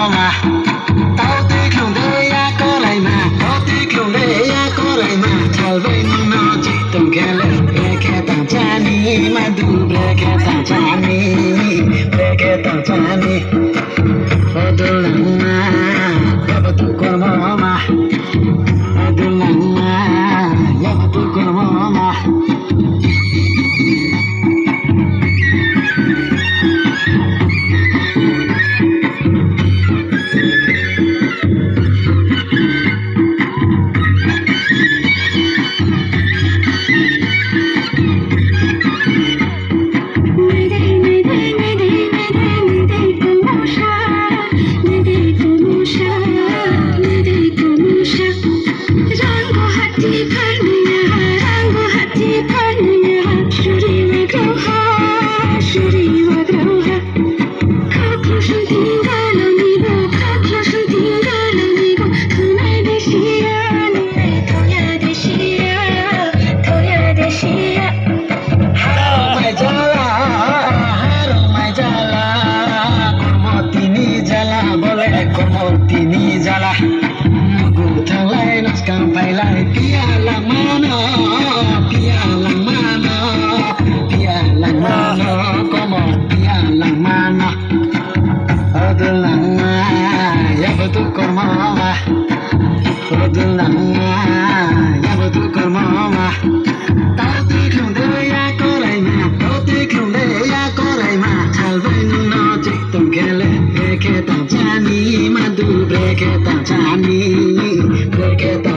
mà tao thích lòng đây ya có lại mà tao thích lòng đây ya có lại mà chào với nó chỉ từng cái lời cái tao chani mà đủ cái tao chani cái tao chani Aduh lama ya betul kau mama Aduh lama ya betul kau mama Tini jala Gutang lai naskang pai lai Pia lang mana Pia lang mana Pia lang mana Como pia lang mana Aduh lama Ya betul kau mama Aduh lama Ya betul kau mama Tao thích lòng đời ya có lại mà Tao thích lòng đời ya có lại mà Chal với nó chỉ từng cái lời que tao chani madu que tao chani que tao